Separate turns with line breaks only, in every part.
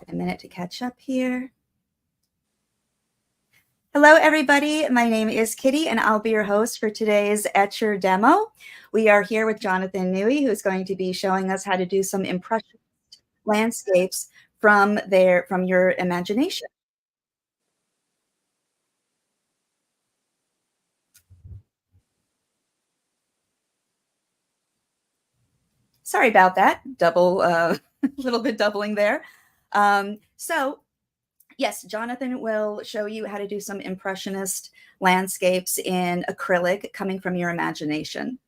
A minute to catch up here. Hello, everybody. My name is Kitty, and I'll be your host for today's Etchr demo. We are here with Jonathan Newey, who's going to be showing us how to do some impressionist landscapes from your imagination. Sorry about that. A little bit doubling there. Yes, Jonathan will show you how to do some impressionist landscapes in acrylic coming from your imagination.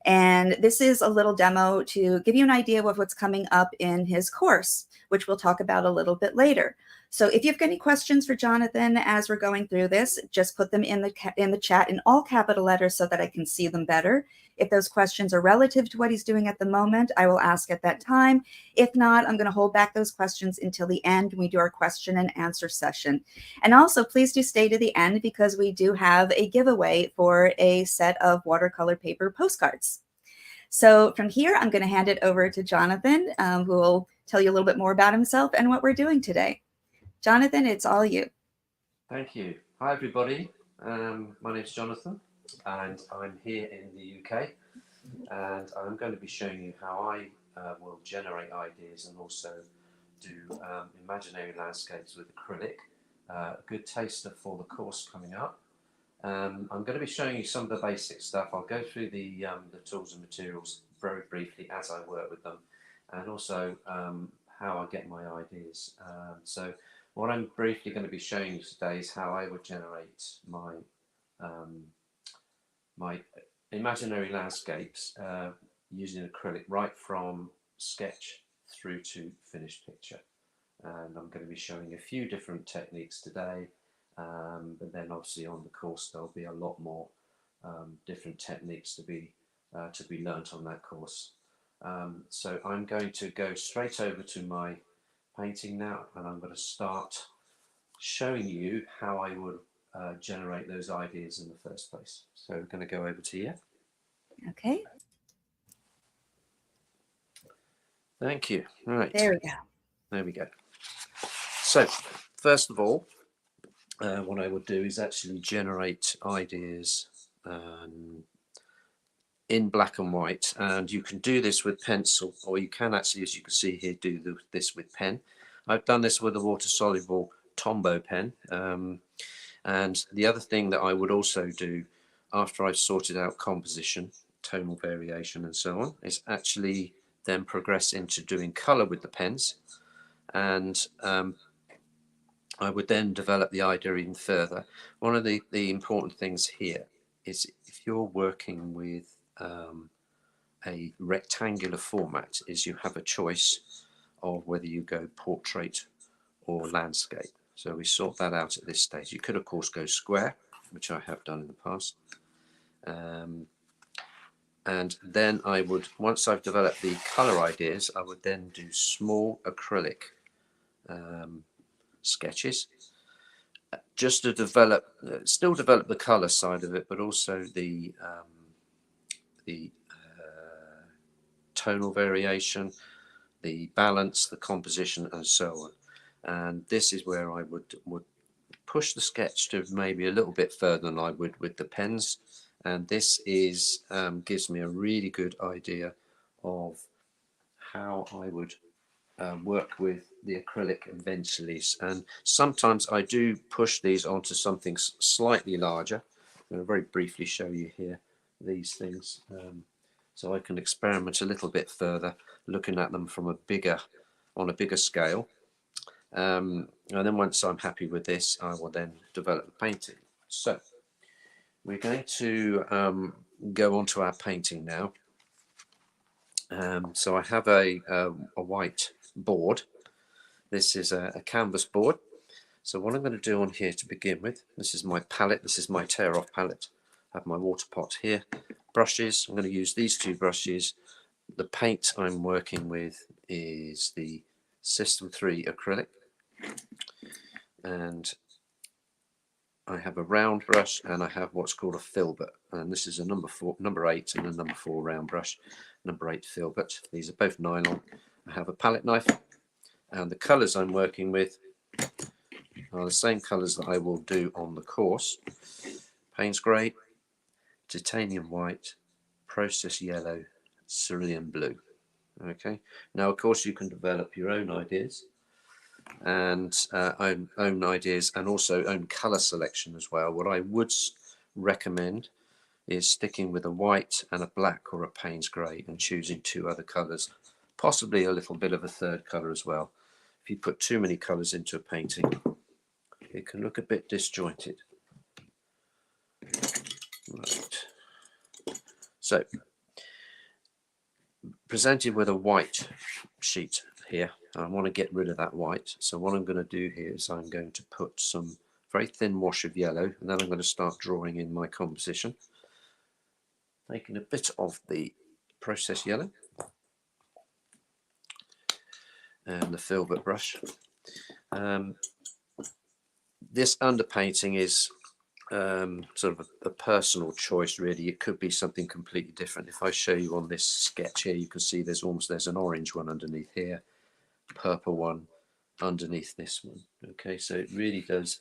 And this is a little demo to give you an idea of what's coming up in his course, which we'll talk about a little bit later. So if you've got any questions for Jonathan as we're going through this, just put them in the chat in all capital letters so that I can see them better. If those questions are relative to what he's doing at the moment, I will ask at that time. If not, I'm going to hold back those questions until the end when we do our question and answer session. And also, please do stay to the end because we do have a giveaway for a set of watercolor paper postcards. So from here, I'm going to hand it over to Jonathan, who will tell you a little bit more about himself and what we're doing today. Jonathan, it's all you.
Thank you. Hi, everybody. My name is Jonathan, and I'm here in the UK, and I'm going to be showing you how I will generate ideas and also do imaginary landscapes with acrylic. A good taster for the course coming up. I'm going to be showing you some of the basic stuff. I'll go through the tools and materials very briefly as I work with them, and also how I get my ideas. So what I'm briefly going to be showing you today is how I would generate my my imaginary landscapes using acrylic right from sketch through to finished picture. And I'm going to be showing a few different techniques today, but then obviously on the course there'll be a lot more different techniques to be learnt on that course. So I'm going to go straight over to my painting now, and I'm going to start showing you how I would generate those ideas in the first place. So we're going to go over to here.
Okay.
Thank you. Right.
There we go.
There we go. So first of all, what I would do is actually generate ideas in black and white, and you can do this with pencil, or you can actually, as you can see here, do this with pen. I've done this with a water-soluble Tombow pen, and the other thing that I would also do after I've sorted out composition, tonal variation and so on, is actually then progress into doing colour with the pens, and I would then develop the idea even further. One of the important things here is if you're working with a rectangular format, is you have a choice of whether you go portrait or landscape. So we sort that out at this stage. You could of course go square, which I have done in the past. And then I would, once I've developed the color ideas, I would then do small acrylic sketches, just to develop, still develop the color side of it, but also the tonal variation, the balance, the composition, and so on. And this is where I would push the sketch to maybe a little bit further than I would with the pens. And this is gives me a really good idea of how I would work with the acrylic eventually. And sometimes I do push these onto something slightly larger. I'm going to very briefly show you here these things, so I can experiment a little bit further, looking at them from on a bigger scale. And then once I'm happy with this, I will then develop the painting. So we're going to go on to our painting now. So I have a white board. This is a canvas board. So what I'm going to do on here to begin with, this is my palette, this is my tear-off palette. I have my water pot here, brushes. I'm going to use these two brushes. The paint I'm working with is the System 3 acrylic, and I have a round brush and I have what's called a filbert, and this is a number 8 and a number 4 round brush, number 8 filbert. These are both nylon. I have a palette knife, And the colours I'm working with are the same colours that I will do on the course: Payne's grey, titanium white, process yellow, cerulean blue. Okay, now of course you can develop your own ideas and own ideas, and also own color selection as well. What I would recommend is sticking with a white and a black or a Payne's grey and choosing 2 other colors, possibly a little bit of a third color as well. If you put too many colors into a painting, it can look a bit disjointed. Right. So, presented with a white sheet here, I want to get rid of that white. So what I'm going to do here is I'm going to put some very thin wash of yellow, and then I'm going to start drawing in my composition, taking a bit of the process yellow and the filbert brush. This underpainting is sort of a personal choice, really. It could be something completely different. If I show you on this sketch here, you can see there's an orange one underneath here, purple one underneath this one. Okay, so it really does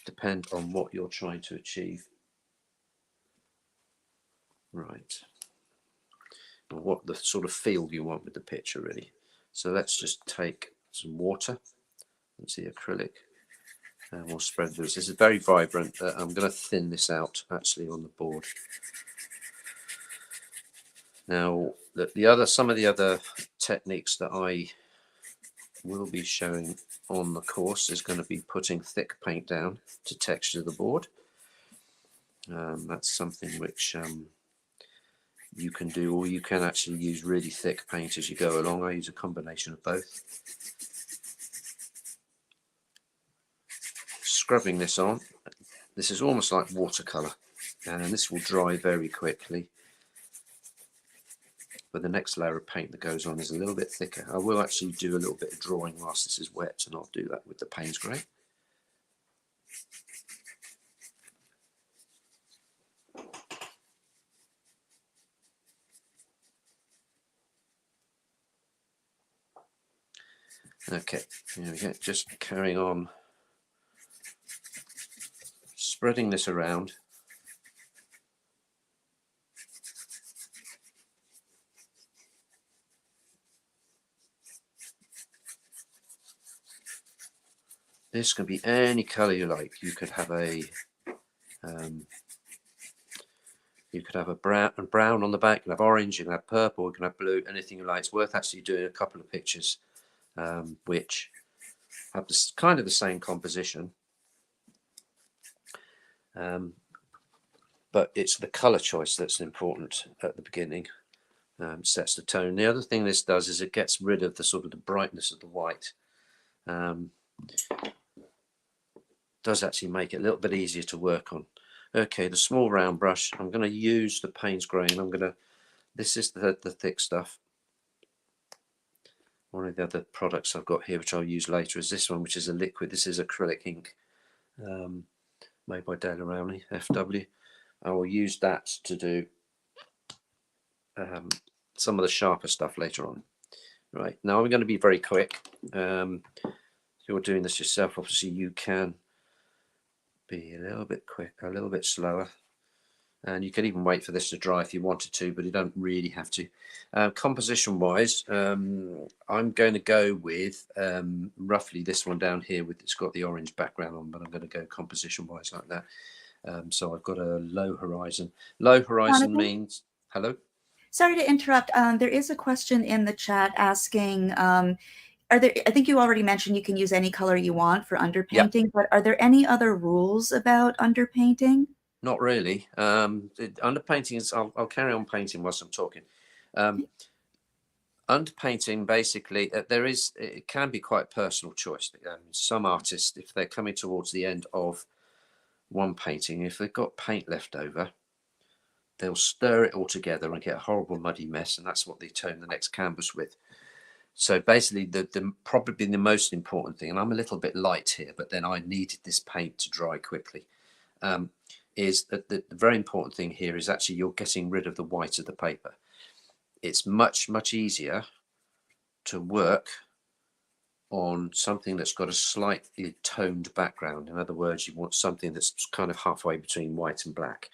depend on what you're trying to achieve. Right, and what the sort of feel you want with the picture, really. So let's just take some water and the acrylic, and we'll spread this. This is very vibrant. I'm going to thin this out actually on the board. Now, some of the other techniques that I will be showing on the course is going to be putting thick paint down to texture the board. That's something which you can do, or you can actually use really thick paint as you go along. I use a combination of both. Scrubbing this on, this is almost like watercolor, and this will dry very quickly. But the next layer of paint that goes on is a little bit thicker. I will actually do a little bit of drawing whilst this is wet, and I'll do that with the Payne's grey. Okay, here we go, just carrying on, spreading this around. This can be any colour you like. You could have a brown on the back. You can have orange. You can have purple. You can have blue. Anything you like. It's worth actually doing a couple of pictures which have this kind of the same composition, but it's the colour choice that's important at the beginning. Sets the tone. The other thing this does is it gets rid of the sort of the brightness of the white. Does actually make it a little bit easier to work on. Okay, the small round brush, I'm going to use the Payne's grey, and this is the thick stuff. One of the other products I've got here, which I'll use later, is this one, which is a liquid. This is acrylic ink, made by Dale Rowney, FW. I will use that to do some of the sharper stuff later on. Right, now I'm going to be very quick. If you're doing this yourself, obviously you can be a little bit quick, a little bit slower, and you can even wait for this to dry if you wanted to, but you don't really have to. Composition wise, I'm going to go with roughly this one down here, it's got the orange background on, but I'm going to go composition wise like that. So I've got a low horizon. Low horizon means, hello?
Sorry to interrupt. There is a question in the chat asking, I think you already mentioned you can use any color you want for underpainting, yep. But are there any other rules about underpainting?
Not really. Underpainting is, I'll carry on painting whilst I'm talking. Underpainting, basically, it can be quite personal choice. Some artists, if they're coming towards the end of one painting, if they've got paint left over, they'll stir it all together and get a horrible muddy mess, and that's what they tone the next canvas with. So basically, probably the most important thing, and I'm a little bit light here, but then I needed this paint to dry quickly, is that the very important thing here is actually you're getting rid of the white of the paper. It's much, much easier to work on something that's got a slightly toned background. In other words, you want something that's kind of halfway between white and black.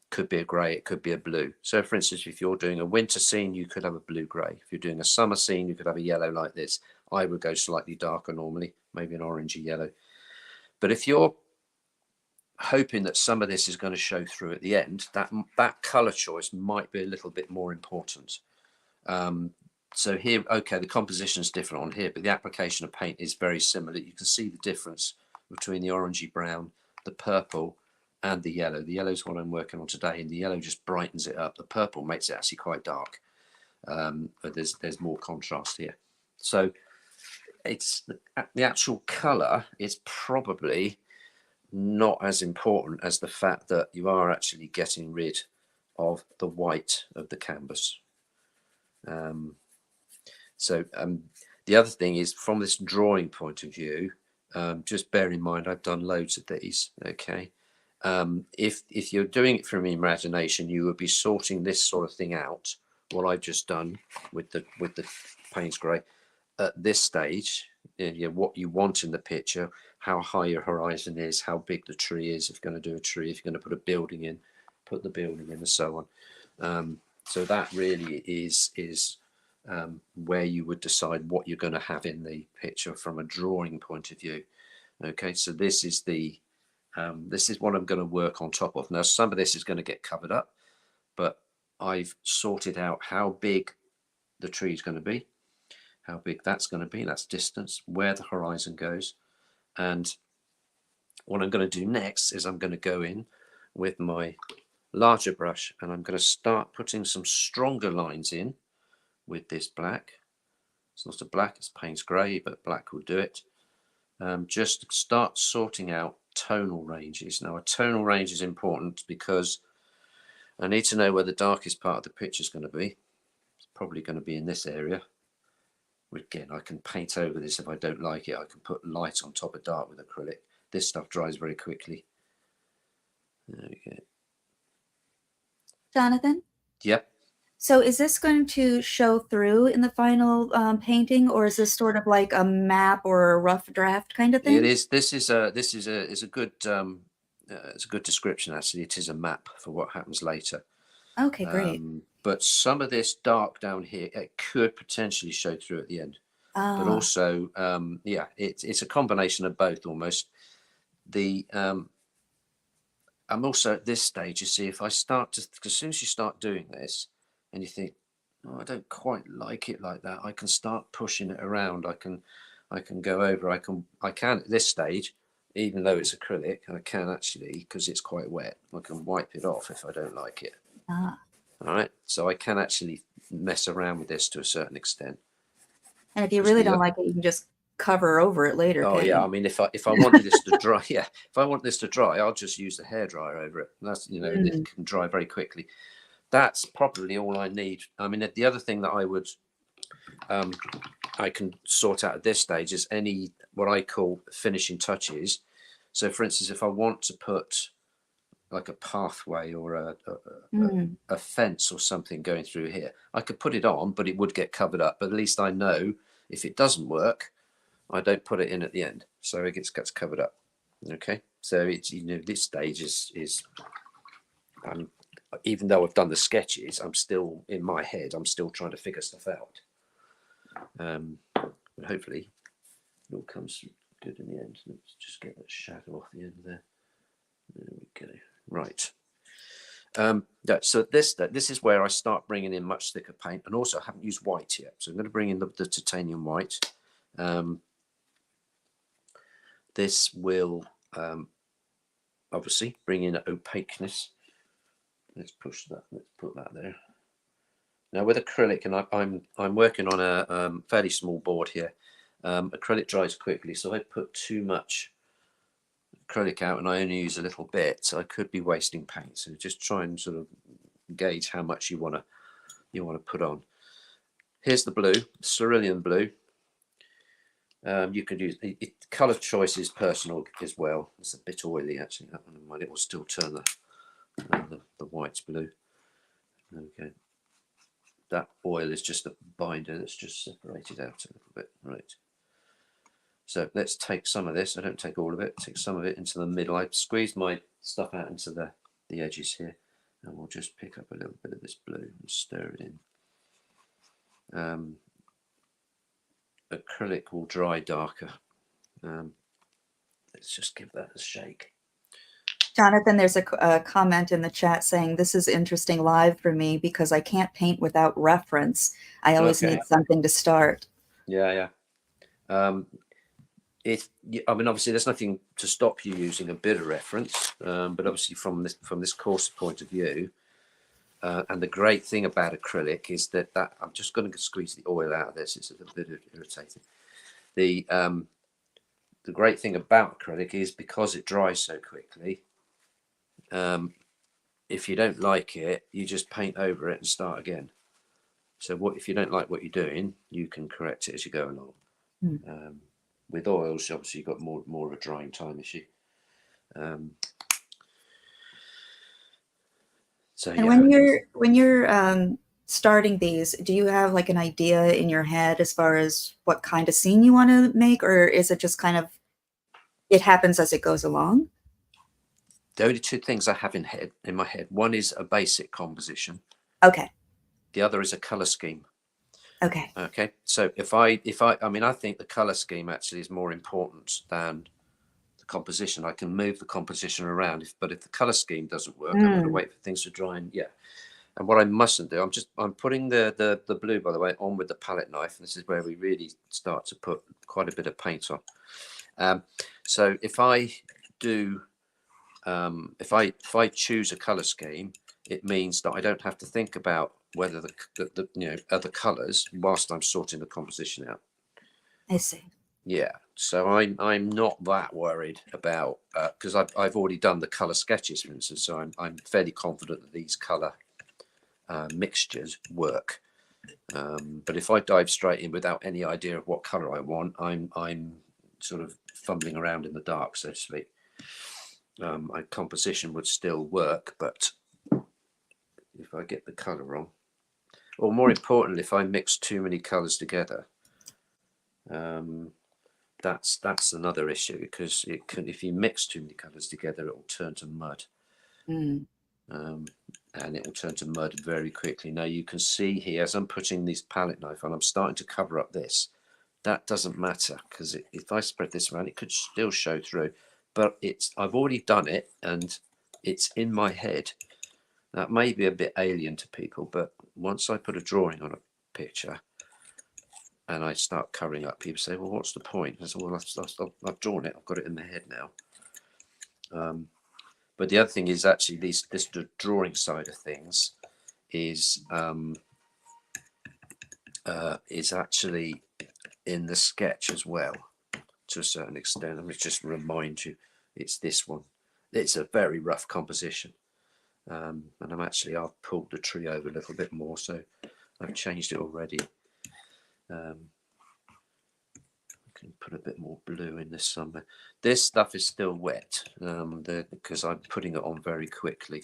Could be a grey, it could be a blue. So for instance, if you're doing a winter scene, you could have a blue grey. If you're doing a summer scene, you could have a yellow like this. I would go slightly darker normally, maybe an orangey yellow. But if you're hoping that some of this is going to show through at the end, that colour choice might be a little bit more important. So here, okay, the composition is different on here, but the application of paint is very similar. You can see the difference between the orangey brown, the purple, and the yellow. The yellow is what I'm working on today, and the yellow just brightens it up. The purple makes it actually quite dark, but there's more contrast here. So it's the actual colour is probably not as important as the fact that you are actually getting rid of the white of the canvas. The other thing is, from this drawing point of view, just bear in mind I've done loads of these. Okay, if you're doing it from imagination, you would be sorting this sort of thing out. What I've just done with the Payne's grey at this stage, what you want in the picture, how high your horizon is, how big the tree is. If you're going to do a tree, if you're going to put a building in, put the building in, and so on. So that really is where you would decide what you're going to have in the picture from a drawing point of view. Okay, so this is what I'm going to work on top of. Now, some of this is going to get covered up, but I've sorted out how big the tree is going to be, how big that's going to be, that's distance, where the horizon goes. And what I'm going to do next is I'm going to go in with my larger brush, and I'm going to start putting some stronger lines in with this black. It's not a black, it's Payne's grey, but black will do it. Just start sorting out tonal ranges. Now, a tonal range is important because I need to know where the darkest part of the picture is going to be. It's probably going to be in this area. Again, I can paint over this if I don't like it. I can put light on top of dark with acrylic. This stuff dries very quickly. There we go.
Jonathan?
Yep.
So is this going to show through in the final painting, or is this sort of like a map or a rough draft kind of thing?
It is. This is a good it's a good description. Actually, it is a map for what happens later.
Okay, great.
But some of this dark down here, it could potentially show through at the end. But also, yeah, it's a combination of both almost. I'm also at this stage, you see, if I start to, as soon as you start doing this and you think, oh, I don't quite like it like that, I can start pushing it around. I can go over, I can at this stage, even though it's acrylic, I can actually, because it's quite wet, I can wipe it off if I don't like it. All right, so I can actually mess around with this to a certain extent.
And if you really don't like it, you can just cover over it later.
Oh yeah, I mean, if I wanted this to dry, yeah, if I want this to dry, I'll just use the hairdryer over it. And that's, it can dry very quickly. That's probably all I need. I mean, the other thing that I can sort out at this stage is any what I call finishing touches. So, for instance, if I want to put like a pathway or a fence or something going through here, I could put it on, but it would get covered up. But at least I know if it doesn't work, I don't put it in at the end, so it gets covered up. Okay, so it's, this stage is even though I've done the sketches, I'm still in my head. I'm still trying to figure stuff out. But hopefully, it all comes good in the end. Let's just get that shadow off the end there. There we go. Right. So this is where I start bringing in much thicker paint, and also I haven't used white yet, so I'm going to bring in the titanium white. This will obviously bring in opaqueness. Let's push that. Let's put that there. Now with acrylic, and I'm working on a fairly small board here. Acrylic dries quickly, so I put too much acrylic out and I only use a little bit, so I could be wasting paint. So just try and sort of gauge how much you want to put on. Here's the blue, cerulean blue. You could use color choice is personal as well. It's a bit oily actually. That one, it will still turn the whites blue. Okay, that oil is just a binder that's just separated out a little bit. Right. So let's take some of this. I don't take all of it. Take some of it into the middle. I squeezed my stuff out into the edges here, and we'll just pick up a little bit of this blue and stir it in. Acrylic will dry darker. Let's just give that a shake.
Jonathan, there's a comment in the chat saying, this is interesting live for me because I can't paint without reference. I always need something to start.
Yeah. I mean, obviously, there's nothing to stop you using a bit of reference, but obviously, from this course point of view, and the great thing about acrylic is that I'm just going to squeeze the oil out of this. It's a little bit irritating. The great thing about acrylic is because it dries so quickly. If you don't like it, you just paint over it and start again. So if you don't like what you're doing, you can correct it as you go along. With oils, obviously, you've got more of a drying time issue. So
and
yeah.
when you're starting these, do you have like an idea in your head as far as what kind of scene you want to make, or is it just kind of it happens as it goes along?
The only two things I have in my head, one is a basic composition.
Okay.
The other is a color scheme.
Okay.
Okay. So I mean, I think the color scheme actually is more important than the composition. I can move the composition around, but if the color scheme doesn't work, I'm going to wait for things to dry. And yeah. And what I mustn't do, I'm putting the blue, by the way, on with the palette knife. And this is where we really start to put quite a bit of paint on. So if I do, if I choose a color scheme, it means that I don't have to think about whether the other colors whilst I'm sorting the composition out.
I see.
Yeah, so I'm not that worried about because I've already done the color sketches, for instance. So I'm fairly confident that these color mixtures work. But if I dive straight in without any idea of what color I want, I'm sort of fumbling around in the dark, so to speak. My composition would still work, but if I get the color wrong, or more importantly, if I mix too many colors together, that's another issue, because if you mix too many colors together, it will turn to mud. And it will turn to mud very quickly. Now you can see here, as I'm putting this palette knife on, I'm starting to cover up this. That doesn't matter, because if I spread this around, it could still show through. But I've already done it, and it's in my head. That may be a bit alien to people, but once I put a drawing on a picture and I start covering up, people say, well, what's the point? I say, well, I've drawn it. I've got it in my head now. But the other thing is actually this drawing side of things is actually in the sketch as well, to a certain extent. Let me just remind you, it's this one. It's a very rough composition. And I've pulled the tree over a little bit more, so I've changed it already. I can put a bit more blue in this somewhere. This stuff is still wet because I'm putting it on very quickly.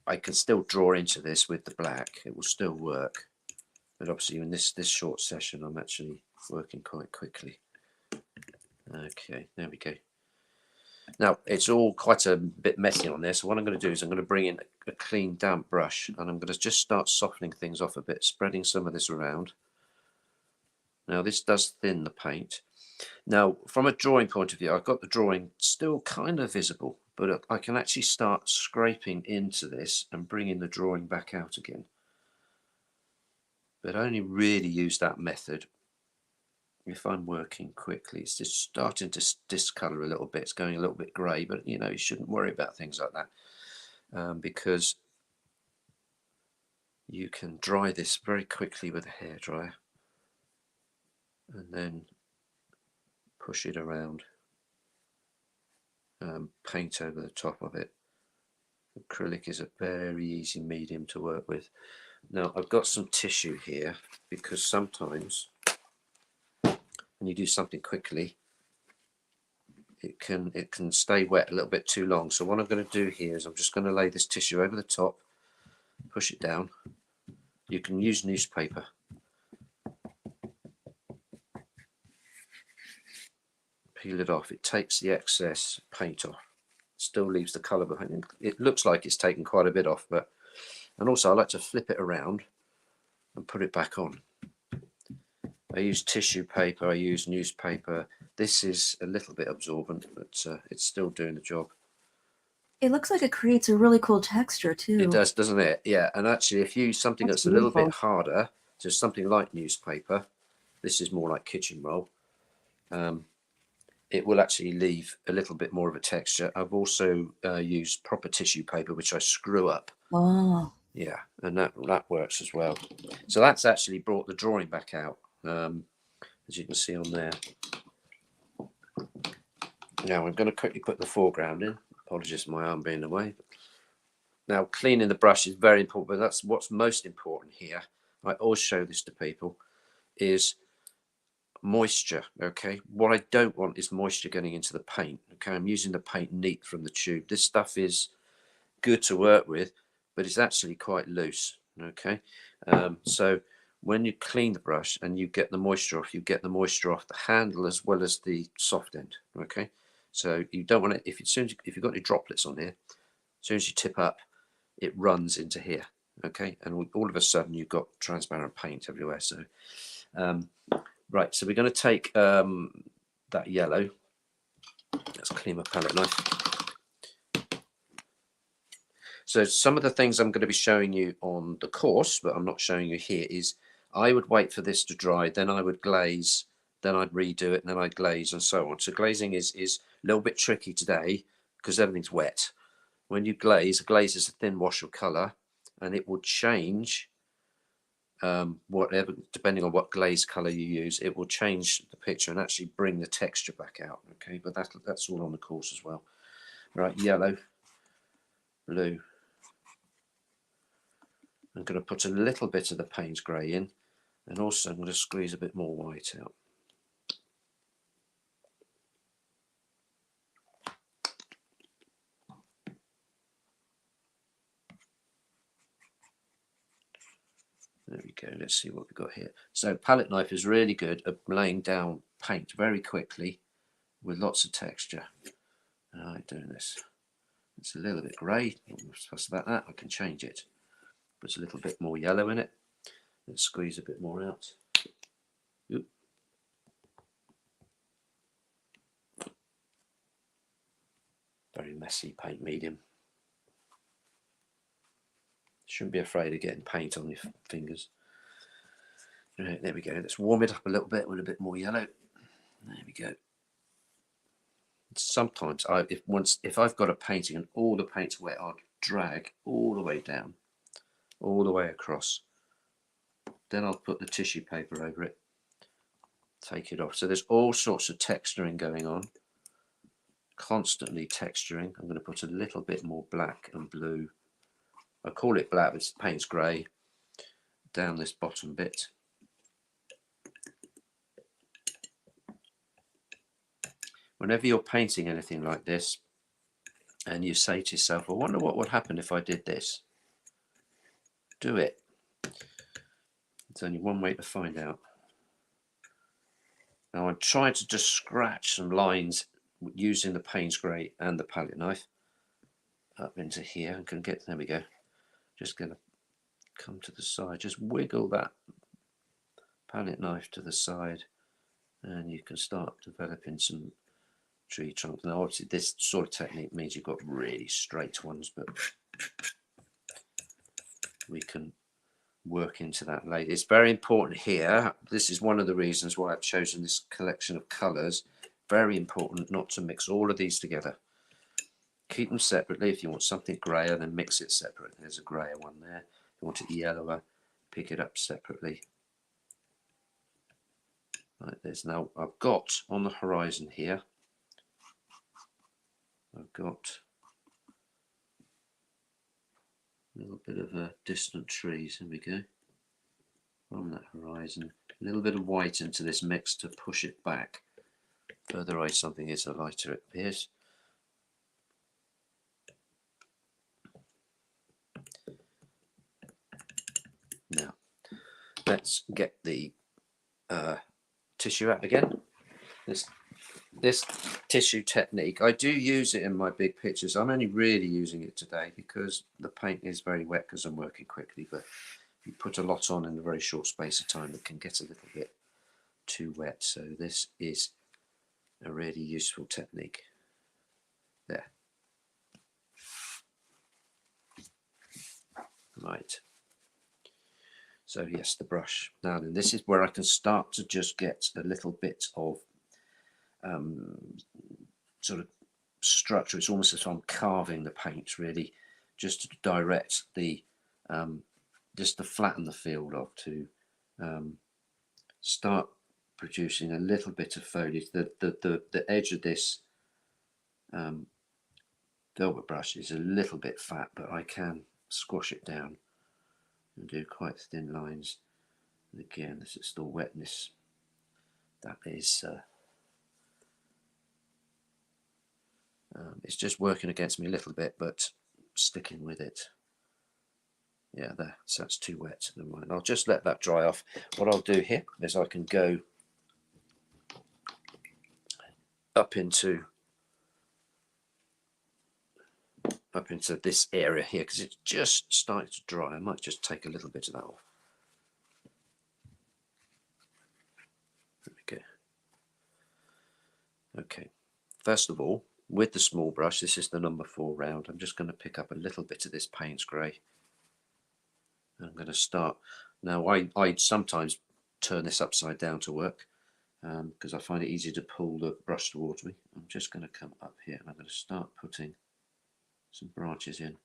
I can still draw into this with the black. It will still work. But obviously in this short session, I'm actually working quite quickly. Okay, there we go. Now, it's all quite a bit messy on there. So what I'm going to do is I'm going to bring in a clean, damp brush, and I'm going to just start softening things off a bit, spreading some of this around. Now, this does thin the paint. Now, from a drawing point of view, I've got the drawing still kind of visible, but I can actually start scraping into this and bringing the drawing back out again. But I only really use that method if I'm working quickly. It's just starting to discolor a little bit. It's going a little bit grey, but you shouldn't worry about things like that because you can dry this very quickly with a hairdryer and then push it around, paint over the top of it. Acrylic is a very easy medium to work with. Now I've got some tissue here because sometimes when you do something quickly, it can stay wet a little bit too long. So what I'm going to do here is I'm just going to lay this tissue over the top, push it down. You can use newspaper. Peel it off. It takes the excess paint off. Still leaves the colour behind. It looks like it's taken quite a bit off, but, and also I like to flip it around and put it back on. I use tissue paper, I use newspaper. This is a little bit absorbent, but it's still doing the job.
It looks like it creates a really cool texture too.
It does, doesn't it? Yeah, and actually if you use something that's a little bit harder, just something like newspaper, this is more like kitchen roll, it will actually leave a little bit more of a texture. I've also used proper tissue paper, which I screw up.
Oh.
Yeah, and that works as well. So that's actually brought the drawing back out, as you can see on there. Now I'm going to quickly put the foreground in. Apologies for my arm being away. Now cleaning the brush is very important, but that's what's most important here. I always show this to people, is moisture. Okay, what I don't want is moisture getting into the paint. Okay, I'm using the paint neat from the tube. This stuff is good to work with, but it's actually quite loose. Okay, so when you clean the brush and you get the moisture off, you get the moisture off the handle as well as the soft end. Okay, so you don't want it, if you've got any droplets on here, as soon as you tip up, it runs into here. Okay, and all of a sudden you've got transparent paint everywhere. So right, so we're going to take that yellow. Let's clean my palette knife. So some of the things I'm going to be showing you on the course, but I'm not showing you here, is I would wait for this to dry, then I would glaze, then I'd redo it, and then I'd glaze, and so on. So glazing is a little bit tricky today because everything's wet. When you glaze, a glaze is a thin wash of colour, and it will change whatever, depending on what glaze colour you use, it will change the picture and actually bring the texture back out. Okay, but that's all on the course as well. Right, yellow, blue. I'm going to put a little bit of the Payne's grey in, and also I'm going to squeeze a bit more white out. There we go. Let's see what we've got here. So palette knife is really good at laying down paint very quickly with lots of texture. I like doing this. It's a little bit grey. I'm not fussed about that. I can change it. Put a little bit more yellow in it. Let's squeeze a bit more out. Oop. Very messy paint medium. Shouldn't be afraid of getting paint on your fingers. Right, there we go. Let's warm it up a little bit with a bit more yellow. There we go. Sometimes if I've got a painting and all the paint's wet, I'll drag all the way down, all the way across. Then I'll put the tissue paper over it, take it off. So there's all sorts of texturing going on, constantly texturing. I'm going to put a little bit more black and blue. I call it black, but it's Payne's grey down this bottom bit. Whenever you're painting anything like this and you say to yourself, I wonder what would happen if I did this, do it. There's only one way to find out. Now I'm trying to just scratch some lines using the Payne's grey and the palette knife up into here. I'm going to get, there we go. Just going to come to the side, just wiggle that palette knife to the side, and you can start developing some tree trunks. Now obviously this sort of technique means you've got really straight ones, but we can work into that later. It's very important here. This is one of the reasons why I've chosen this collection of colours. Very important not to mix all of these together. Keep them separately. If you want something greyer, then mix it separate. There's a greyer one there. If you want it yellower, pick it up separately. Like this. Now I've got on the horizon here, I've got a little bit of distant trees. Here we go. From that horizon, a little bit of white into this mix to push it back. further away something is, the lighter it appears. Now, let's get the tissue out again. This tissue technique, I do use it in my big pictures. I'm only really using it today because the paint is very wet because I'm working quickly, but if you put a lot on in a very short space of time, it can get a little bit too wet. So this is a really useful technique. There. Right. So yes, the brush. Now then, this is where I can start to just get a little bit of sort of structure. It's almost as if I'm carving the paint, really, just to direct the just to flatten the field off, to start producing a little bit of foliage. The edge of this velvet brush is a little bit fat, but I can squash it down and do quite thin lines. And again, this is still wetness. That is it's just working against me a little bit, but sticking with it. Yeah, there. So that's too wet. Never mind. I'll just let that dry off. What I'll do here is I can go up into this area here because it's just starting to dry. I might just take a little bit of that off. There we go. Okay. First of all, with the small brush, this is the number 4 round. I'm just going to pick up a little bit of this Payne's grey. I'm going to start. Now, I sometimes turn this upside down to work because I find it easier to pull the brush towards me. I'm just going to come up here and I'm going to start putting some branches in.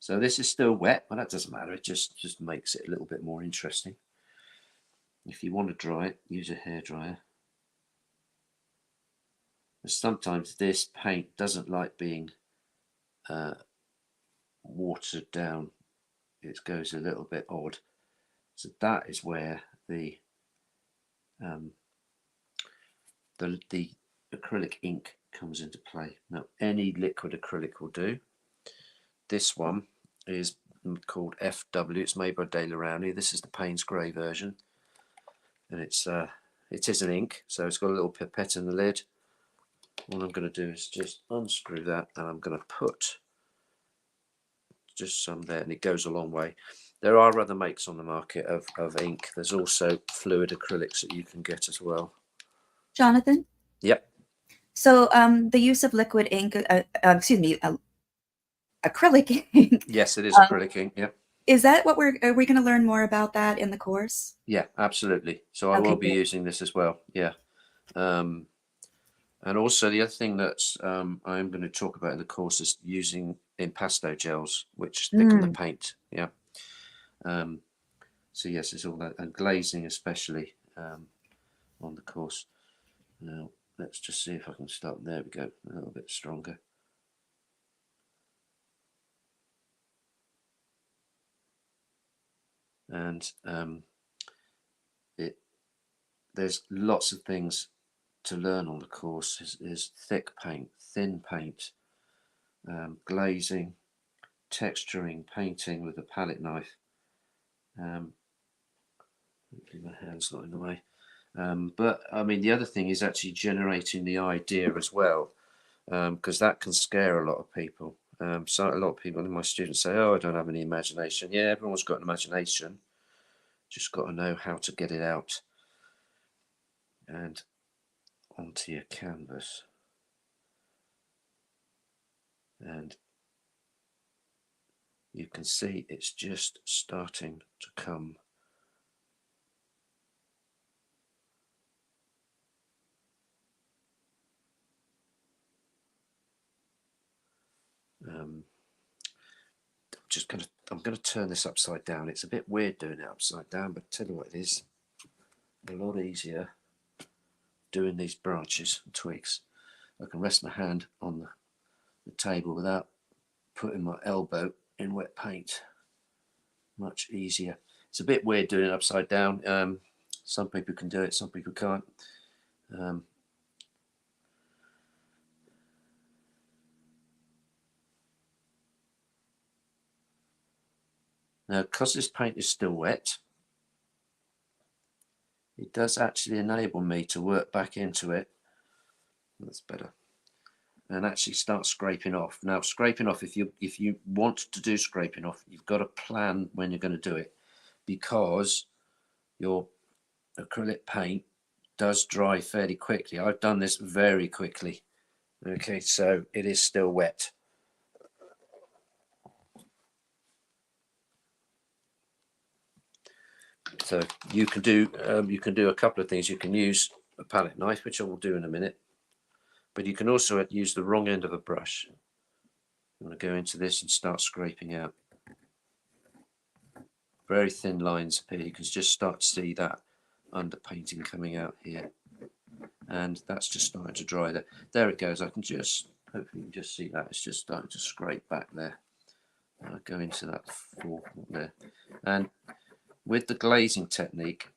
So this is still wet, but that doesn't matter. It just makes it a little bit more interesting. If you want to dry it, use a hairdryer. Sometimes this paint doesn't like being watered down. It goes a little bit odd. So that is where the acrylic ink comes into play. Now, any liquid acrylic will do. This one is called FW. It's made by De La Rowney. This is the Payne's grey version, and it is an ink, so it's got a little pipette in the lid. All I'm going to do is just unscrew that, and I'm going to put just some there, and it goes a long way. There are other makes on the market of ink. There's also fluid acrylics that you can get as well.
Jonathan?
Yep.
So the use of liquid ink, acrylic ink.
Yes, it is acrylic ink. Yep.
Is that what are we going to learn more about that in the course?
Yeah, absolutely. So I will be using this as well. Yeah. And also the other thing that I'm going to talk about in the course is using impasto gels, which thicken the paint. Yeah. So yes, it's all that, and glazing especially on the course. Now let's just see if I can start. There we go, a little bit stronger. And there's lots of things to learn on the course. Is thick paint, thin paint, glazing, texturing, painting with a palette knife. Hopefully my hand's not in the way. But I mean, the other thing is actually generating the idea as well, because that can scare a lot of people. So a lot of people, my students say, "Oh, I don't have any imagination." Yeah, everyone's got an imagination. Just got to know how to get it out and onto your canvas. And you can see it's just starting to come. I'm going to turn this upside down. It's a bit weird doing it upside down, but tell you what, it is a lot easier doing these branches and twigs. I can rest my hand on the table without putting my elbow in wet paint. Much easier. It's a bit weird doing it upside down. Some people can do it, some people can't. Now, because this paint is still wet, it does actually enable me to work back into it. That's better. And actually start scraping off. Now, scraping off, if you want to do scraping off, you've got to plan when you're going to do it, because your acrylic paint does dry fairly quickly. I've done this very quickly. Okay, so it is still wet. So you can do a couple of things. You can use a palette knife, which I will do in a minute, but you can also use the wrong end of a brush. You want to go into this and start scraping out very thin lines up here. You can just start to see that underpainting coming out here, and that's just starting to dry. There it goes. I can just, hopefully you can just see that it's just starting to scrape back there. I'll go into that four there, and with the glazing technique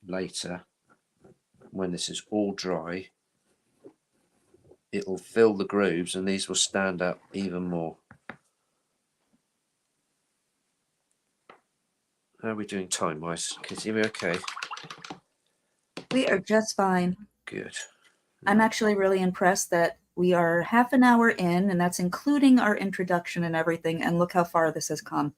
later, when this is all dry, it will fill the grooves and these will stand up even more. How are we doing time wise? Kitty, are we okay?
We are just fine.
Good.
I'm actually really impressed that we are half an hour in, and that's including our introduction and everything, and look how far this has come.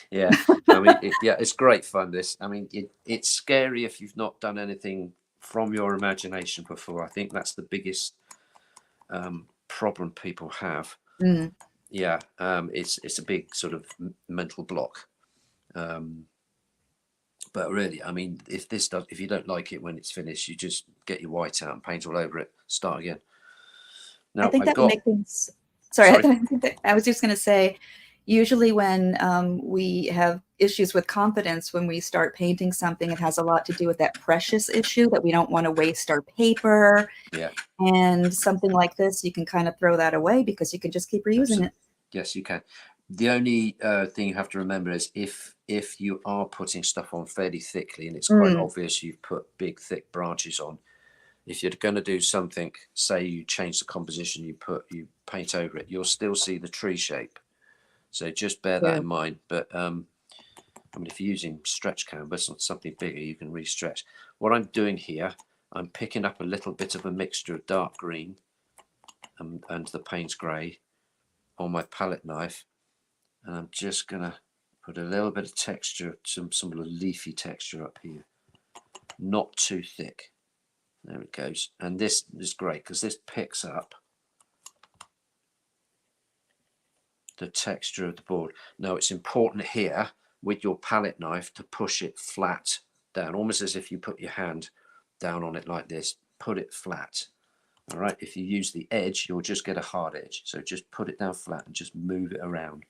Yeah, I mean, it's great fun, this. I mean, it's scary if you've not done anything from your imagination before. I think that's the biggest problem people have.
Mm.
Yeah, it's a big sort of mental block. But really, I mean, if you don't like it when it's finished, you just get your white out and paint all over it. Start again. Now,
I think that would make things. Sorry. I was just going to say, usually when we have issues with confidence, when we start painting something, it has a lot to do with that precious issue that we don't want to waste our paper.
Yeah.
And something like this, you can kind of throw that away because you can just keep reusing it.
Yes, you can. The only thing you have to remember is if you are putting stuff on fairly thickly and it's quite obvious you've put big thick branches on, if you're going to do something, say you change the composition, you paint over it, you'll still see the tree shape. So just bear that in mind. But I mean, if you're using stretch canvas or something bigger, you can re-stretch. What I'm doing here, I'm picking up a little bit of a mixture of dark green and the Payne's grey on my palette knife, and I'm just going to put a little bit of texture, some sort of leafy texture up here, not too thick. There it goes. And this is great because this picks up the texture of the board. Now, it's important here with your palette knife to push it flat down, almost as if you put your hand down on it like this. Put it flat. All right. If you use the edge, you'll just get a hard edge. So just put it down flat and just move it around.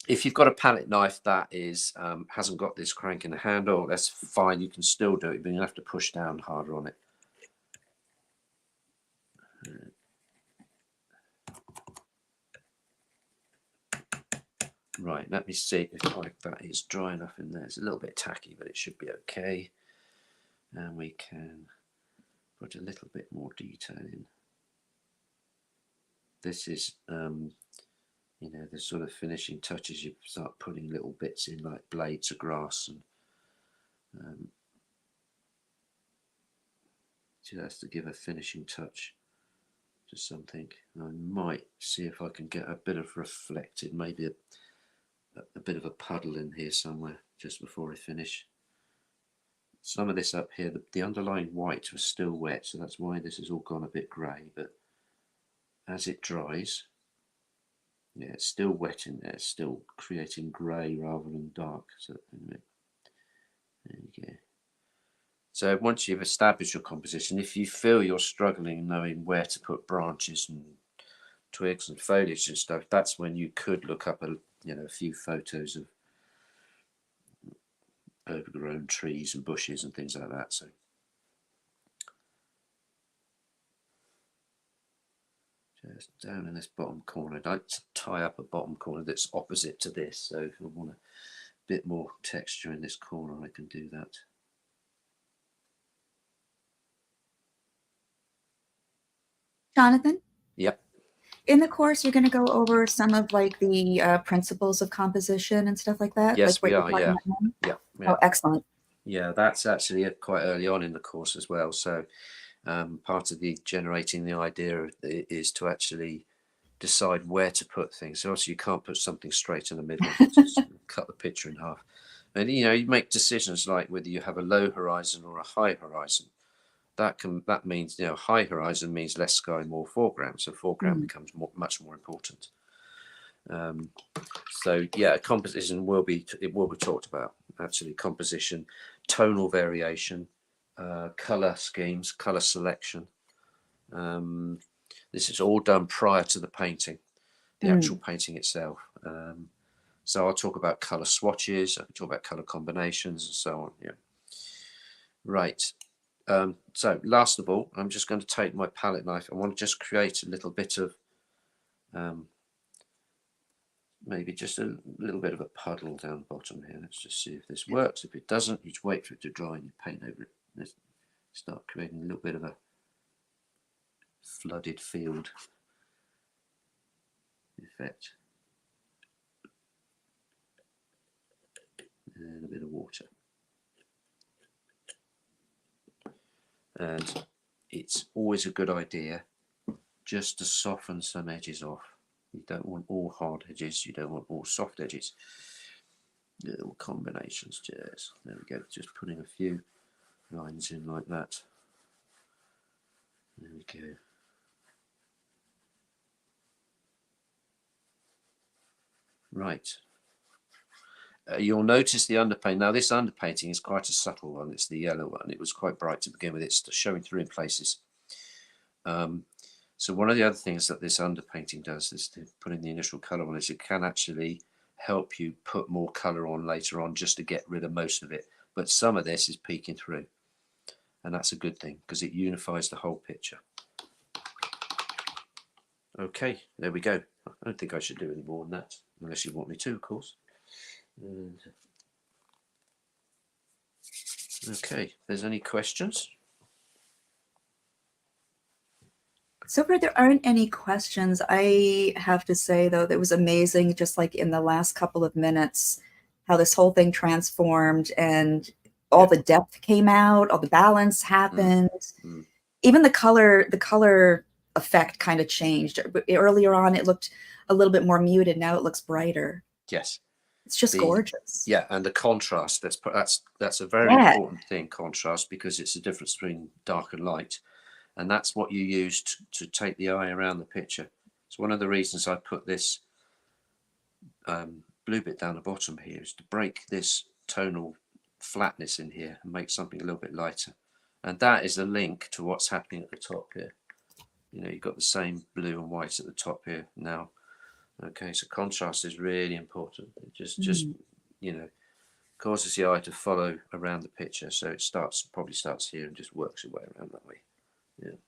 If you've got a palette knife that is hasn't got this crank in the handle, that's fine. You can still do it, but you have to push down harder on it. Right, let me see if that is dry enough in there. It's a little bit tacky, but it should be okay. And we can put a little bit more detail in. This is, you know, the sort of finishing touches. You start putting little bits in like blades of grass and just to give a finishing touch to something. I might see if I can get a bit of reflected, maybe a bit of a puddle in here somewhere just before I finish. Some of this up here, the underlying white was still wet, so that's why this has all gone a bit grey, but as it dries, yeah, it's still wet in there, it's still creating grey rather than dark. So anyway, there you go. So once you've established your composition, if you feel you're struggling knowing where to put branches and twigs and foliage and stuff, that's when you could look up a few photos of overgrown trees and bushes and things like that. So just down in this bottom corner, I'd like to tie up a bottom corner that's opposite to this. So if I want a bit more texture in this corner, I can do that.
Jonathan?
Yep.
in the course, you're going to go over some of like the principles of composition and stuff like that, like
Yes,
what
we
you're
are.
talking
Yeah,
about now?
yeah, yeah,
Oh, excellent.
yeah. That's actually quite early on in the course as well. So part of the generating the idea is to actually decide where to put things. So obviously you can't put something straight in the middle, just cut the picture in half. And you make decisions like whether you have a low horizon or a high horizon. That means high horizon means less sky, more foreground. So foreground becomes much more important. So yeah, composition will be talked about. Actually, composition, tonal variation, color schemes, color selection. This is all done prior to the painting, the actual painting itself. So I'll talk about color swatches, I can talk about color combinations and so on. Yeah. Right. So last of all, I'm just going to take my palette knife. I want to just create a little bit of maybe just a little bit of a puddle down the bottom here. Let's just see if this works. If it doesn't, you just wait for it to dry and you paint over it. Let's start creating a little bit of a flooded field effect. And a bit of water. And it's always a good idea just to soften some edges off. You don't want all hard edges, you don't want all soft edges. Little combinations, just there we go, just putting a few lines in like that. There we go. Right. You'll notice the underpaint. Now this underpainting is quite a subtle one. It's the yellow one. It was quite bright to begin with. It's showing through in places. So one of the other things that this underpainting does is to put in the initial color on is it can actually help you put more color on later on just to get rid of most of it. But some of this is peeking through. And that's a good thing because it unifies the whole picture. Okay, there we go. I don't think I should do any more than that, unless you want me to, of course. And okay, if there's any questions?
So far, there aren't any questions. I have to say, though, that it was amazing, just like in the last couple of minutes, how this whole thing transformed and all the depth came out, all the balance happened. Even the color effect kind of changed. Earlier on, it looked a little bit more muted. Now it looks brighter.
Yes.
It's just gorgeous.
Yeah, and the contrast, that's a very important thing, contrast, because it's the difference between dark and light. And that's what you use to take the eye around the picture. It's one of the reasons I put this blue bit down the bottom here is to break this tonal flatness in here and make something a little bit lighter. And that is a link to what's happening at the top here. You've got the same blue and white at the top here now. Okay, so contrast is really important. It just causes the eye to follow around the picture. So it probably starts here and just works its way around that way. Yeah.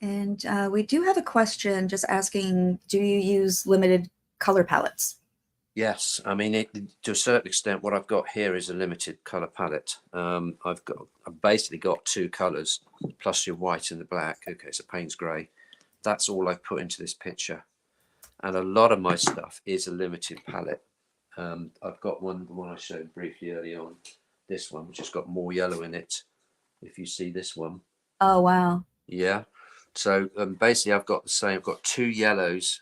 And we do have a question just asking, do you use limited color palettes?
Yes, I mean, to a certain extent, what I've got here is a limited color palette. I've basically got two colors, plus your white and the black. Okay, so Payne's grey. That's all I've put into this picture. And a lot of my stuff is a limited palette. I've got the one I showed briefly early on, this one, which has got more yellow in it. If you see this one.
Oh, wow.
Yeah. So basically I've got two yellows,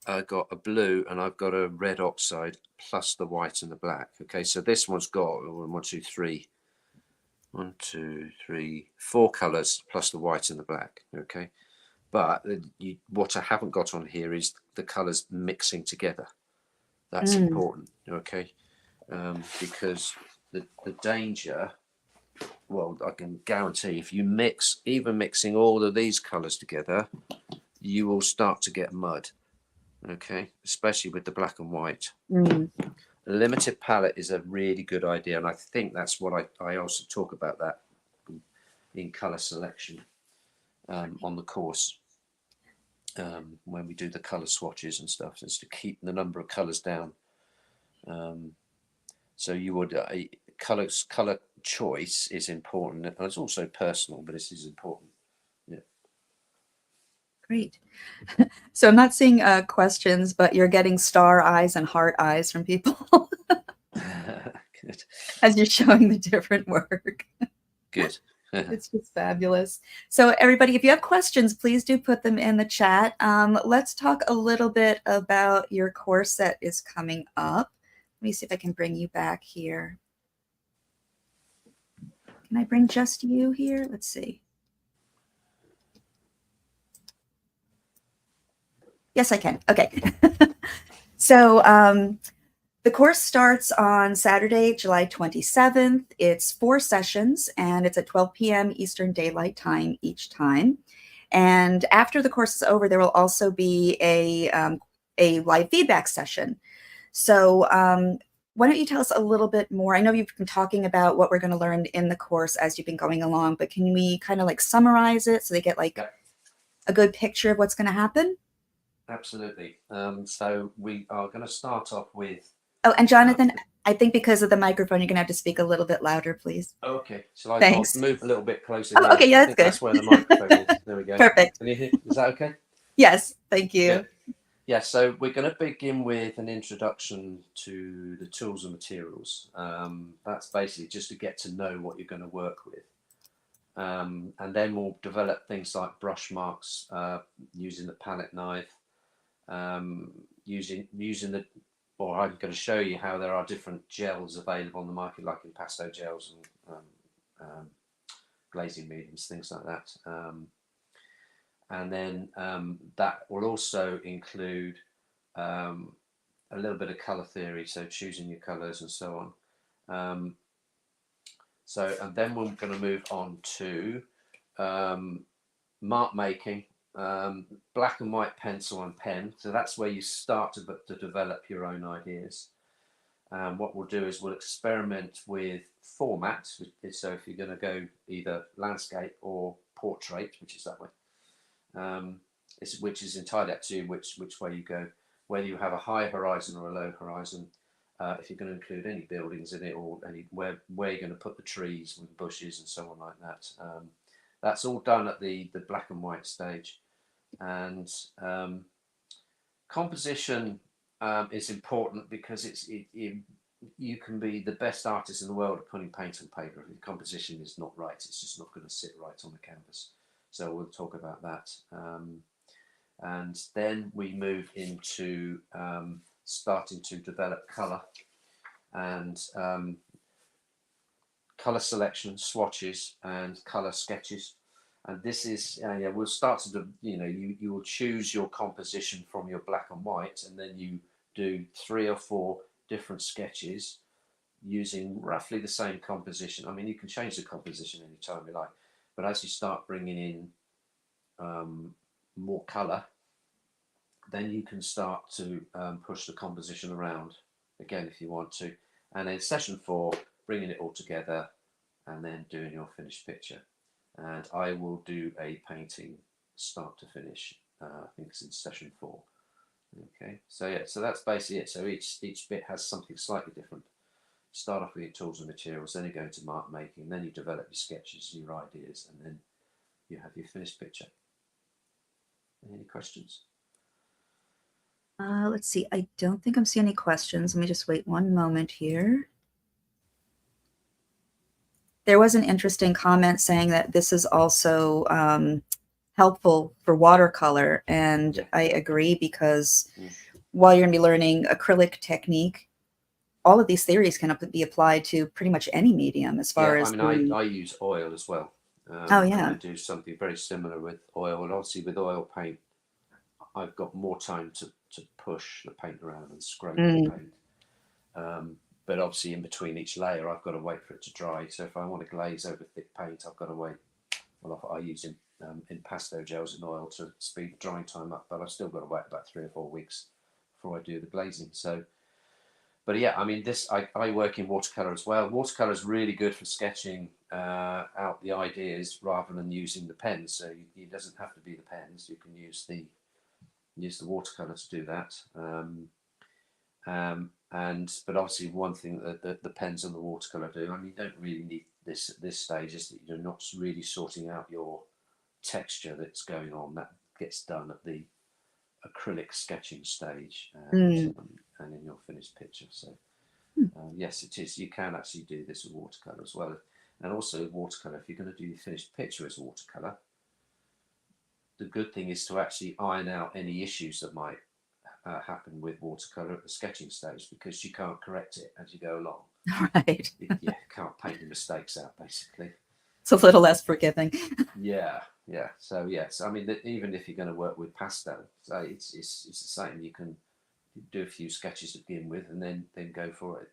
I've got a blue, and I've got a red oxide plus the white and the black. Okay, so this one's got 4 colors plus the white and the black. Okay, but what I haven't got on here is the colors mixing together. That's important. Okay, because the danger, well, I can guarantee if you mixing all of these colors together, you will start to get mud. Okay, especially with the black and white. A limited palette is a really good idea, and I think that's what I also talk about that in color selection on the course when we do the color swatches and stuff, is to keep the number of colors down. So you would color choice is important, and it's also personal, but this is important. Yeah.
Great. So I'm not seeing questions, but you're getting star eyes and heart eyes from people
Good.
as you're showing the different work.
Good.
It's just fabulous. So everybody, if you have questions, please do put them in the chat. Let's talk a little bit about your course that is coming up. Let me see if I can bring you back here. Can I bring just you here? Let's see. Yes, I can. Okay. So the course starts on Saturday, July 27th. It's 4 sessions, and it's at 12 p.m. Eastern Daylight Time each time. And after the course is over, there will also be a live feedback session. So why don't you tell us a little bit more? I know you've been talking about what we're going to learn in the course as you've been going along, but can we kind of like summarize it so they get like a good picture of what's going to happen?
Absolutely. So we are going to start off with.
Oh, and Jonathan, I think because of the microphone, you're going to have to speak a little bit louder, please.
Okay. Shall I
Thanks.
move a little bit closer
Oh,
here?
okay, yeah,
I
that's
think
good.
that's where the microphone is. There we go.
Perfect.
Can you hear? Is that okay?
Yes, thank you.
Good. Yeah, so we're going to begin with an introduction to the tools and materials. That's basically just to get to know what you're going to work with. And then we'll develop things like brush marks, using the palette knife, using the, or I'm going to show you how there are different gels available on the market, like impasto gels and glazing mediums, things like that. And then that will also include a little bit of color theory, so choosing your colors and so on. And then we're going to move on to mark making, black and white pencil and pen. So that's where you start to develop your own ideas. What we'll do is we'll experiment with format. So if you're going to go either landscape or portrait, which is that way, which is entirely up to you which way you go, whether you have a high horizon or a low horizon, if you're going to include any buildings in it, or where you're going to put the trees and bushes and so on like that. That's all done at the black and white stage. And composition is important because you can be the best artist in the world at putting paint on paper. If the composition is not right, it's just not going to sit right on the canvas. So we'll talk about that. And then we move into starting to develop colour and colour selection, swatches, and colour sketches. And this is, we'll start to, you will choose your composition from your black and white, and then you do 3 or 4 different sketches using roughly the same composition. I mean, you can change the composition anytime you like, but as you start bringing in more colour, then you can start to push the composition around again if you want to. And then session 4, bringing it all together and then doing your finished picture. And I will do a painting start to finish. I think it's in session 4. Okay, so yeah, so that's basically it. So each bit has something slightly different. Start off with your tools and materials, then you go into mark making, then you develop your sketches, your ideas, and then you have your finished picture. Any questions?
Let's see. I don't think I'm seeing any questions. Let me just wait one moment here. There was an interesting comment saying that this is also helpful for watercolor, and I agree, because while you're going to be learning acrylic technique, all of these theories can be applied to pretty much any medium as far as
I use oil as well.
Oh yeah.
I do something very similar with oil, and obviously with oil paint, I've got more time to push the paint around and scrape the paint. But obviously in between each layer, I've got to wait for it to dry. So if I want to glaze over thick paint, I've got to wait. Well, I use impasto gels and oil to speed the drying time up, but I've still got to wait about 3 or 4 weeks before I do the glazing. So, but yeah, I mean, I work in watercolor as well. Watercolor is really good for sketching out the ideas rather than using the pens. So it doesn't have to be the pens. You can use the watercolor to do that. But obviously one thing that the pens and the watercolor do, I mean, you don't really need this at this stage, is that you're not really sorting out your texture that's going on. That gets done at the acrylic sketching stage
Mm.
and in your finished picture. So
Hmm.
yes, it is. You can actually do this with watercolor as well. And also watercolor, if you're going to do your finished picture as watercolor, the good thing is to actually iron out any issues that might happen with watercolor at the sketching stage, because you can't correct it as you go along.
Right.
Yeah, can't paint your mistakes out, basically.
It's a little less forgiving.
Yeah, yeah. So yes, I mean, even if you're going to work with pastel, so it's the same. You can do a few sketches to begin with, and then go for it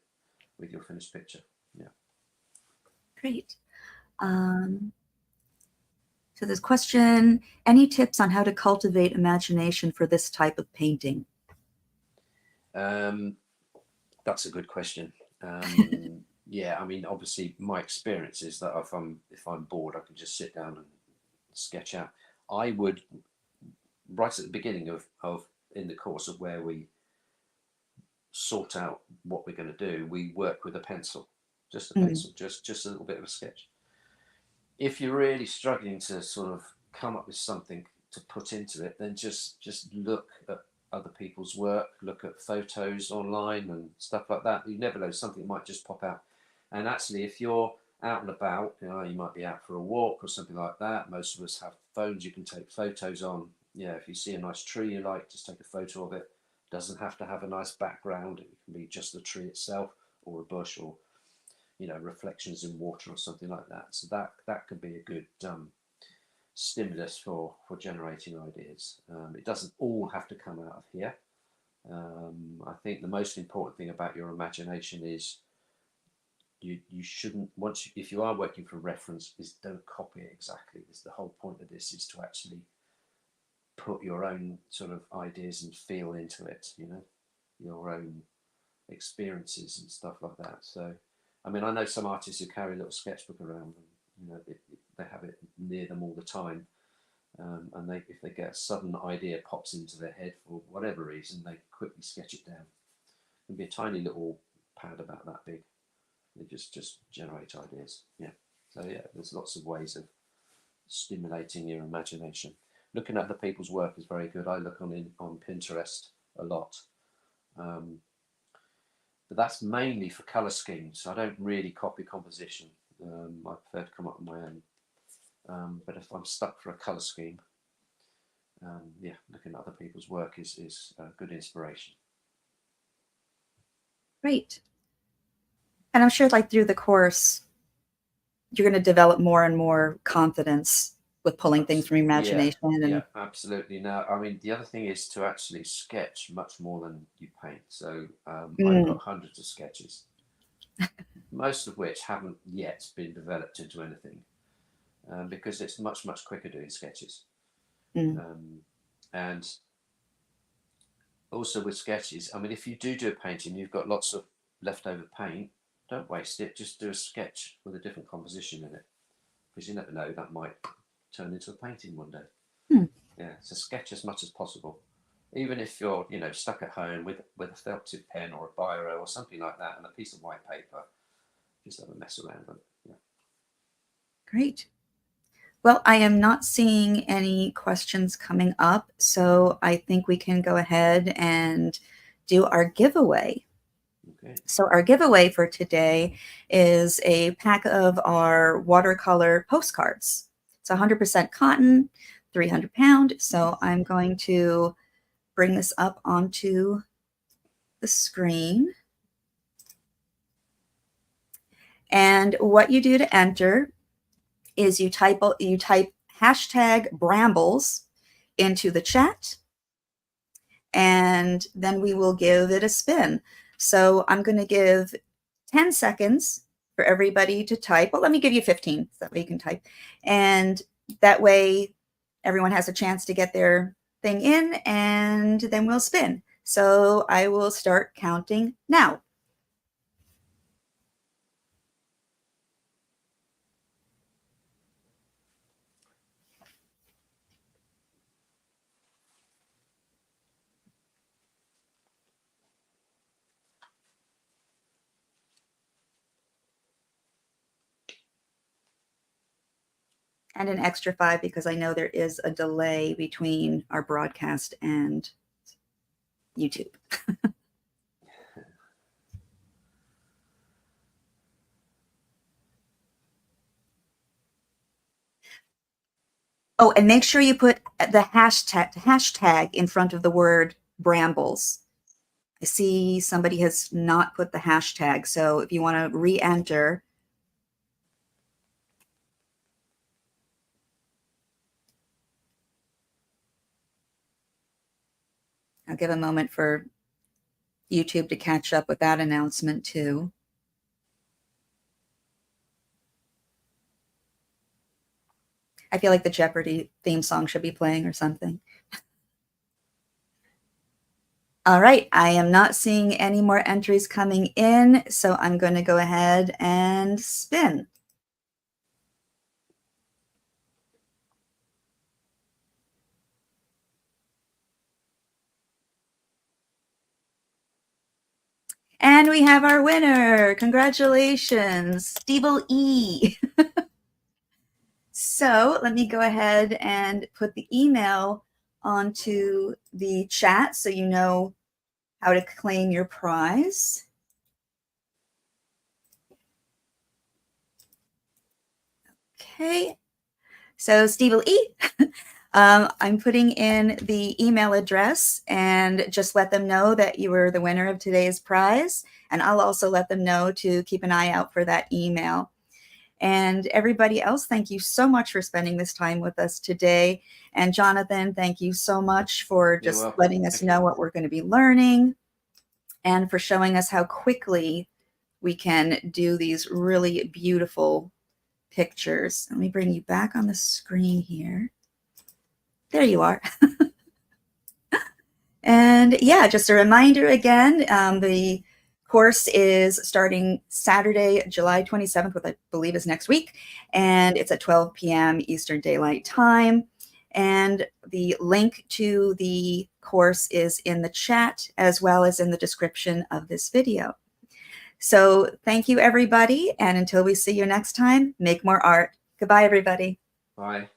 with your finished picture. Yeah.
Great. So this question, any tips on how to cultivate imagination for this type of painting?
That's a good question. Yeah, I mean, obviously, my experience is that if I'm bored, I can just sit down and sketch out. I would, right at the beginning of in the course of where we sort out what we're going to do, we work with a pencil, just a
Mm.
pencil, just a little bit of a sketch. If you're really struggling to sort of come up with something to put into it, then just look at other people's work, look at photos online and stuff like that. You never know, something might just pop out. And actually, if you're out and about, you might be out for a walk or something like that. Most of us have phones you can take photos on. Yeah, if you see a nice tree you like, just take a photo of it. Doesn't have to have a nice background. It can be just the tree itself or a bush, or reflections in water or something like that. So that could be a good stimulus for generating ideas. It doesn't all have to come out of here. I think the most important thing about your imagination is you shouldn't, if you are working for reference, is don't copy it exactly. It's the whole point of this, is to actually put your own sort of ideas and feel into it, your own experiences and stuff like that. So I mean, I know some artists who carry a little sketchbook around them. They have it near them all the time, and if they get a sudden idea pops into their head for whatever reason, they quickly sketch it down. It can be a tiny little pad about that big. They just generate ideas. Yeah. So yeah, there's lots of ways of stimulating your imagination. Looking at other people's work is very good. I look on Pinterest a lot. But that's mainly for colour schemes. I don't really copy composition. I prefer to come up with my own. But if I'm stuck for a colour scheme, yeah, looking at other people's work is a good inspiration.
Great. And I'm sure like through the course, you're going to develop more and more confidence with pulling things from
Yeah,
imagination.
yeah,
And
absolutely. Now, I mean, the other thing is to actually sketch much more than you paint. So I've
mm,
got hundreds of sketches, most of which haven't yet been developed into anything, because it's much quicker doing sketches.
mm,
Um, and also with sketches, I mean, if you do a painting, you've got lots of leftover paint, don't waste it. Just do a sketch with a different composition in it, because you never know, that might turn into a painting one day.
mm.
Yeah, so sketch as much as possible, even if you're stuck at home with a felt tip pen or a biro or something like that and a piece of white paper. Just have a mess around with it. Yeah.
Great. Well, I am not seeing any questions coming up, so I think we can go ahead and do our giveaway.
Okay.
So our giveaway for today is a pack of our watercolor postcards. It's 100% cotton, 300 pound. So I'm going to bring this up onto the screen. And what you do to enter is you type hashtag brambles into the chat, and then we will give it a spin. So I'm going to give 10 seconds for everybody to type. Well, let me give you 15 so that way you can type. And that way everyone has a chance to get their thing in, and then we'll spin. So I will start counting now. and an extra 5 because I know there is a delay between our broadcast and YouTube. Oh, and make sure you put the hashtag in front of the word brambles. I see somebody has not put the hashtag, so if you want to re-enter, I'll give a moment for YouTube to catch up with that announcement too. I feel like the Jeopardy theme song should be playing or something. All right, I am not seeing any more entries coming in, so I'm going to go ahead and spin. And we have our winner. Congratulations, Stevel E. So let me go ahead and put the email onto the chat so you know how to claim your prize. Okay, so Stevel E. I'm putting in the email address and just let them know that you were the winner of today's prize. And I'll also let them know to keep an eye out for that email. And everybody else, thank you so much for spending this time with us today. And Jonathan, thank you so much for just letting us know what we're going to be learning and for showing us how quickly we can do these really beautiful pictures. Let me bring you back on the screen here. There you are. And yeah, just a reminder again, the course is starting Saturday, July 27th, which I believe is next week, and it's at 12 p.m. Eastern Daylight Time. And the link to the course is in the chat as well as in the description of this video. So thank you, everybody. And until we see you next time, make more art. Goodbye, everybody.
Bye.